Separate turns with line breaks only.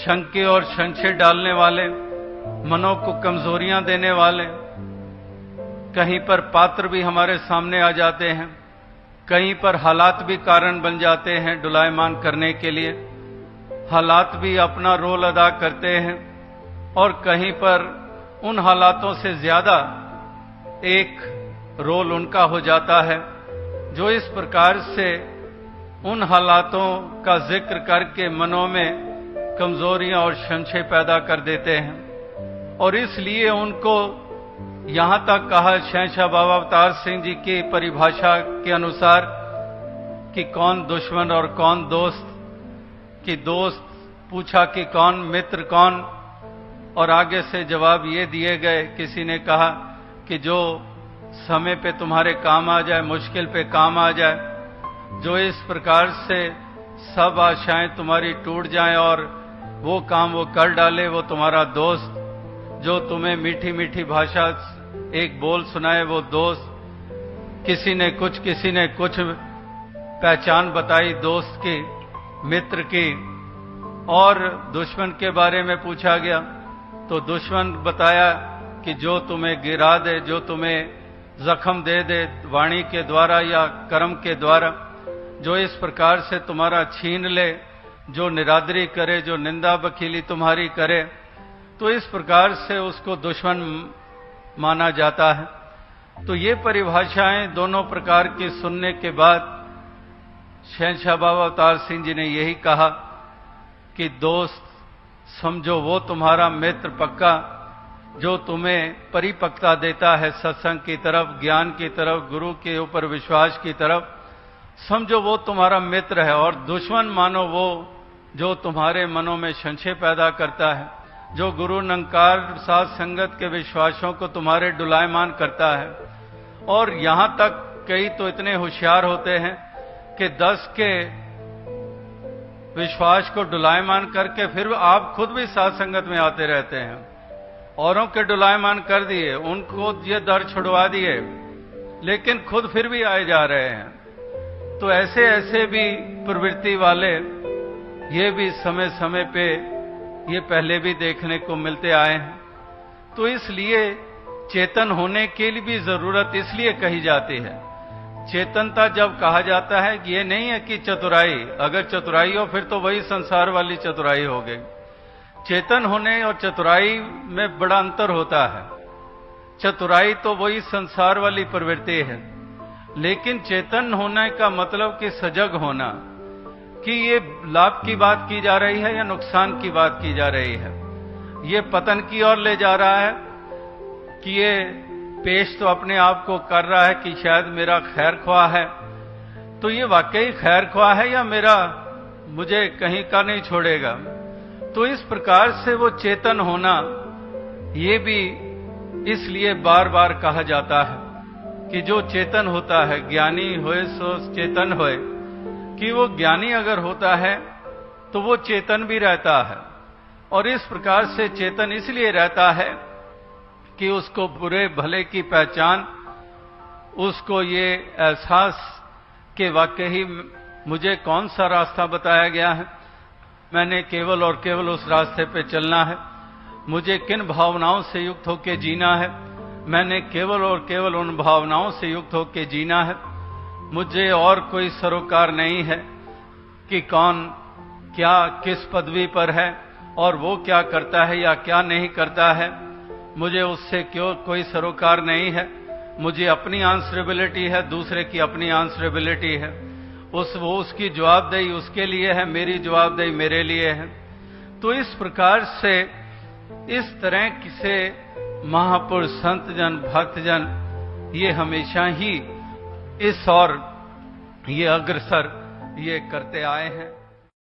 शंके और संशय डालने वाले, मनों को कमजोरियां देने वाले, कहीं पर पात्र भी हमारे सामने आ जाते हैं, कहीं पर हालात भी कारण बन जाते हैं डुलायमान करने के लिए, हालात भी अपना रोल अदा करते हैं, और कहीं पर उन हालातों से ज्यादा एक रोल उनका हो जाता है, जो इस प्रकार से उन हालातों का जिक्र करके मनों में कमजोरियां और संशय पैदा कर देते हैं। और इसलिए उनको यहां तक कहा शहंशाह बाबा अवतार सिंह जी की परिभाषा के अनुसार कि कौन दुश्मन और कौन दोस्त, कि दोस्त पूछा कि कौन, मित्र कौन, और आगे से जवाब ये दिए गए। किसी ने कहा कि जो समय पे तुम्हारे काम आ जाए, मुश्किल पे काम आ जाए, जो इस प्रकार से सब आशाएं तुम्हारी टूट जाएं और वो काम वो कर डाले, वो तुम्हारा दोस्त। जो तुम्हें मीठी मीठी भाषा एक बोल सुनाए, वो दोस्त। किसी ने कुछ पहचान बताई दोस्त की, मित्र की। और दुश्मन के बारे में पूछा गया तो दुश्मन बताया कि जो तुम्हें गिरा दे, जो तुम्हें जख्म दे दे वाणी के द्वारा या कर्म के द्वारा, जो इस प्रकार से तुम्हारा छीन ले, जो निरादरी करे, जो निंदा बखीली तुम्हारी करे, तो इस प्रकार से उसको दुश्मन माना जाता है। तो ये परिभाषाएं दोनों प्रकार की सुनने के बाद शहंशाह बाबा अवतार सिंह जी ने यही कहा कि दोस्त समझो वो तुम्हारा मित्र पक्का, जो तुम्हें परिपक्वता देता है सत्संग की तरफ, ज्ञान की तरफ, गुरु के ऊपर विश्वास की तरफ, समझो वो तुम्हारा मित्र है। और दुश्मन मानो वो जो तुम्हारे मनों में संशय पैदा करता है, जो गुरु निरंकार साथ संगत के विश्वासों को तुम्हारे डुलायमान करता है। और यहां तक कई तो इतने होशियार होते हैं कि 10 के विश्वास को डुलायमान करके फिर आप खुद भी साथ संगत में आते रहते हैं। औरों के डुलायमान कर दिए, उनको ये दर छुड़वा दिए, लेकिन खुद फिर भी आए जा रहे हैं। तो ऐसे ऐसे भी प्रवृत्ति वाले ये भी समय समय पे ये पहले भी देखने को मिलते आए हैं। तो इसलिए चेतन होने के लिए भी जरूरत इसलिए कही जाती है। चेतनता जब कहा जाता है कि ये नहीं है कि चतुराई, अगर चतुराई हो फिर तो वही संसार वाली चतुराई हो गई। चेतन होने और चतुराई में बड़ा अंतर होता है। चतुराई तो वही संसार वाली प्रवृत्ति है, लेकिन चेतन होने का मतलब कि सजग होना, कि ये लाभ की बात की जा रही है या नुकसान की बात की जा रही है, ये पतन की ओर ले जा रहा है कि ये पेश तो अपने आप को कर रहा है कि शायद मेरा खैर ख्वाह है, तो ये वाकई खैर ख्वाह है या मेरा मुझे कहीं का नहीं छोड़ेगा। तो इस प्रकार से वो चेतन होना, ये भी इसलिए बार बार कहा जाता है कि जो चेतन होता है, ज्ञानी होए सो चेतन होए, कि वो ज्ञानी अगर होता है तो वो चेतन भी रहता है। और इस प्रकार से चेतन इसलिए रहता है कि उसको बुरे भले की पहचान, उसको ये एहसास कि वाकई मुझे कौन सा रास्ता बताया गया है, मैंने केवल और केवल उस रास्ते पे चलना है, मुझे किन भावनाओं से युक्त होकर जीना है, मैंने केवल और केवल उन भावनाओं से युक्त होकर जीना है। मुझे और कोई सरोकार नहीं है कि कौन क्या किस पदवी पर है और वो क्या करता है या क्या नहीं करता है, मुझे उससे क्यों कोई सरोकार नहीं है। मुझे अपनी आंसरेबिलिटी है, दूसरे की अपनी आंसरेबिलिटी है। वो उसकी जवाबदेही उसके लिए है, मेरी जवाबदेही मेरे लिए है। तो इस प्रकार से इस तरह से महापुरुष, संत जन, भक्त जन ये हमेशा ही इस और ये अग्रसर ये करते आए हैं।